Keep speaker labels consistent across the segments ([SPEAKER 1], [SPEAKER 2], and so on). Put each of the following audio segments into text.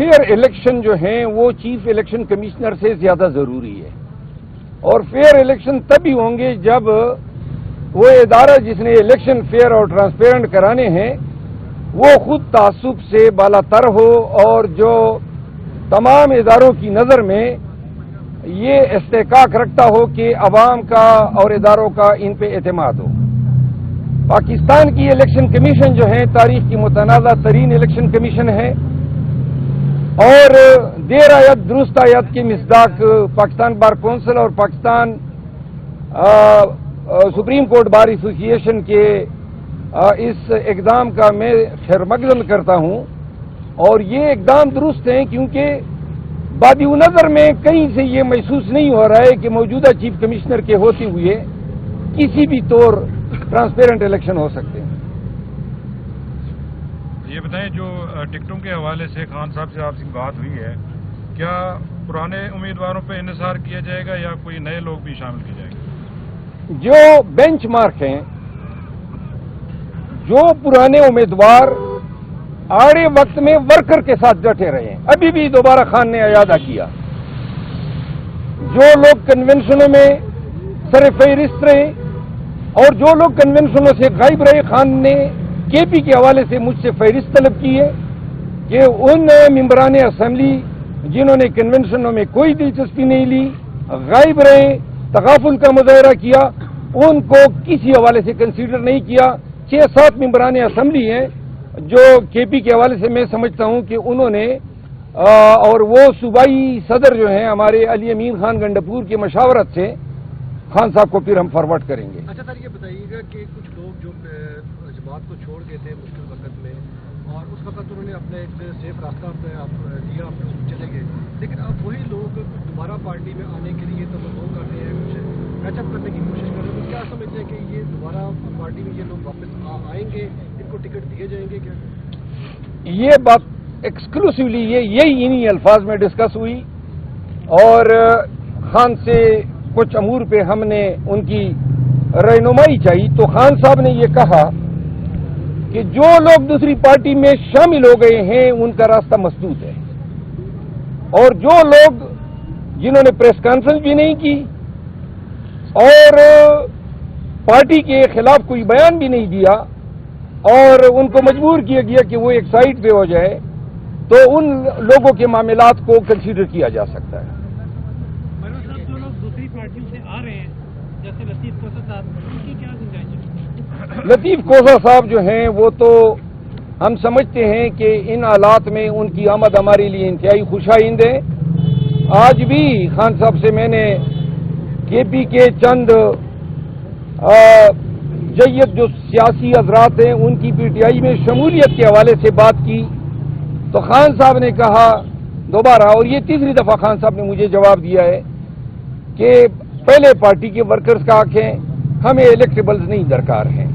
[SPEAKER 1] Fair election جو ہیں وہ چیف الیکشن کمشنر سے زیادہ ضروری ہے، اور فیئر الیکشن تبھی ہوں گے جب وہ ادارہ جس نے الیکشن فیئر اور ٹرانسپیرنٹ کرانے ہیں وہ خود تعصب سے بالا تر ہو، اور جو تمام اداروں کی نظر میں یہ استحقاق رکھتا ہو کہ عوام کا اور اداروں کا ان پہ اعتماد ہو۔ پاکستان کی الیکشن کمیشن جو ہے تاریخ کی متنازع ترین الیکشن کمیشن ہے، اور دیر آید درست آید کے مصداق پاکستان بار کونسل اور پاکستان سپریم کورٹ بار ایسوسی ایشن کے اس اقدام کا میں خیر مقدم کرتا ہوں، اور یہ اقدام درست ہیں کیونکہ بادی نظر میں کہیں سے یہ محسوس نہیں ہو رہا ہے کہ موجودہ چیف کمشنر کے ہوتے ہوئے کسی بھی طور ٹرانسپیرنٹ الیکشن ہو سکتے ہیں۔
[SPEAKER 2] یہ بتائیں، جو ٹکٹوں کے حوالے سے خان صاحب سے آپ سے بات ہوئی ہے، کیا پرانے امیدواروں پہ انحصار کیا جائے گا یا کوئی نئے لوگ بھی شامل کیے جائیں گے؟
[SPEAKER 1] جو بینچ مارک ہیں، جو پرانے امیدوار آڑے وقت میں ورکر کے ساتھ ڈٹے رہے ہیں، ابھی بھی دوبارہ خان نے اعادہ کیا، جو لوگ کنونشنوں میں سر فہرست رہے اور جو لوگ کنونشنوں سے غائب رہے، خان نے کے پی کے حوالے سے مجھ سے فہرست طلب کی ہے کہ ان ممبران اسمبلی جنہوں نے کنونشنوں میں کوئی دلچسپی نہیں لی، غائب رہے، تغافل کا مظاہرہ کیا، ان کو کسی حوالے سے کنسیڈر نہیں کیا۔ 6-7 ممبران اسمبلی ہیں جو کے پی کے حوالے سے میں سمجھتا ہوں کہ انہوں نے اور وہ صوبائی صدر جو ہیں ہمارے علی امین خان گنڈپور کی مشاورت سے خان صاحب کو پھر ہم فارورڈ کریں گے۔
[SPEAKER 3] اچھا سر، یہ بتائیے گا کہ کچھ لوگ جو جماعت کو چھوڑ گئے تھے مشکل وقت میں، اور اس وقت انہوں نے اپنا ایک سیف راستہ لیا، اپنے چلے گئے، لیکن اب وہی لوگ دوبارہ پارٹی میں آنے کے لیے توجہ کر رہے ہیں، کچھ کیچ اپ کرنے کی کوشش کر رہے ہیں، تو کیا سمجھتے ہیں کہ یہ دوبارہ پارٹی میں یہ لوگ واپس آئیں گے، ان کو ٹکٹ دیے جائیں گے کیا؟
[SPEAKER 1] یہ بات ایکسکلوسیولی یہی انہی الفاظ میں ڈسکس ہوئی، اور خان سے کچھ امور پہ ہم نے ان کی رہنمائی چاہی، تو خان صاحب نے یہ کہا کہ جو لوگ دوسری پارٹی میں شامل ہو گئے ہیں ان کا راستہ مسدود ہے، اور جو لوگ جنہوں نے پریس کانفرنس بھی نہیں کی اور پارٹی کے خلاف کوئی بیان بھی نہیں دیا اور ان کو مجبور کیا گیا کہ وہ ایک سائٹ پہ ہو جائے، تو ان لوگوں کے معاملات کو کنسیڈر کیا جا سکتا ہے۔
[SPEAKER 4] جو لوگ دوسری پارٹیوں سے آ رہے ہیں جیسے لطیف کوسا صاحب، ان کی کیا گنجائش ہے؟
[SPEAKER 1] لطیف کوسا صاحب جو ہیں وہ تو ہم سمجھتے ہیں کہ ان حالات میں ان کی آمد ہمارے لیے انتہائی خوشائند ہے۔ آج بھی خان صاحب سے میں نے کے پی کے چند جید جو سیاسی حضرات ہیں ان کی پی ٹی آئی میں شمولیت کے حوالے سے بات کی، تو خان صاحب نے کہا دوبارہ، اور یہ تیسری دفعہ خان صاحب نے مجھے جواب دیا ہے کہ پہلے پارٹی کے ورکرز کا حق ہے، ہمیں الیکٹیبلز نہیں درکار ہیں۔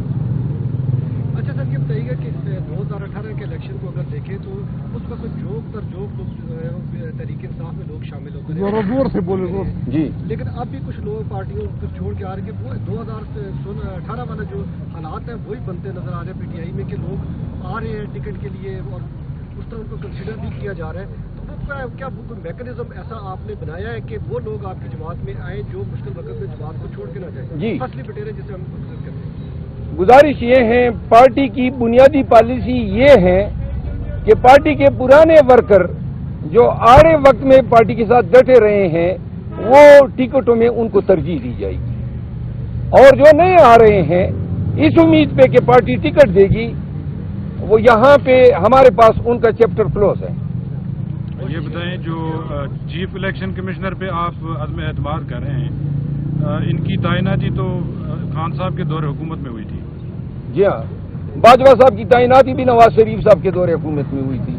[SPEAKER 3] اچھا سر، یہ بتائیے گا کہ 2018 کے الیکشن کو اگر دیکھیں تو اس وقت جوک پر جوک تحریک انصاف میں لوگ شامل ہوتے ہیں،
[SPEAKER 1] زور سے بولے جی،
[SPEAKER 3] لیکن اب بھی کچھ لوگ پارٹیوں کو چھوڑ کے آ رہے ہیں کہ وہ 2018 والا جو حالات ہیں وہی بنتے نظر آ رہے ہیں پی ٹی آئی میں، کہ لوگ آ رہے ہیں ٹکٹ کے لیے اور اس طرح ان کو کنسیڈر بھی کیا جا رہا ہے، تو وہ کیا کوئی میکانزم ایسا آپ نے بنایا ہے کہ وہ لوگ آپ کی جماعت میں آئیں جو مشکل وقت میں جماعت کو چھوڑ کے نہ جائیں؟
[SPEAKER 1] جی،
[SPEAKER 3] فصلی بٹیرے جسے ہم کرتے ہیں۔
[SPEAKER 1] گزارش یہ ہے، پارٹی کی بنیادی پالیسی یہ ہے کہ پارٹی کے پرانے ورکر جو آڑے وقت میں پارٹی کے ساتھ ڈٹے رہے ہیں وہ ٹکٹوں میں ان کو ترجیح دی جائے گی، اور جو نئے آ رہے ہیں اس امید پہ کہ پارٹی ٹکٹ دے گی، وہ یہاں پہ ہمارے پاس ان کا چیپٹر کلوز ہے۔
[SPEAKER 2] یہ بتائیں، جو چیف الیکشن کمشنر پہ آپ عدم اعتماد کر رہے ہیں، ان کی تعیناتی تو خان صاحب کے دور حکومت میں ہوئی تھی؟
[SPEAKER 1] جی ہاں، باجوہ صاحب کی تعیناتی بھی نواز شریف صاحب کے دور حکومت میں ہوئی تھی۔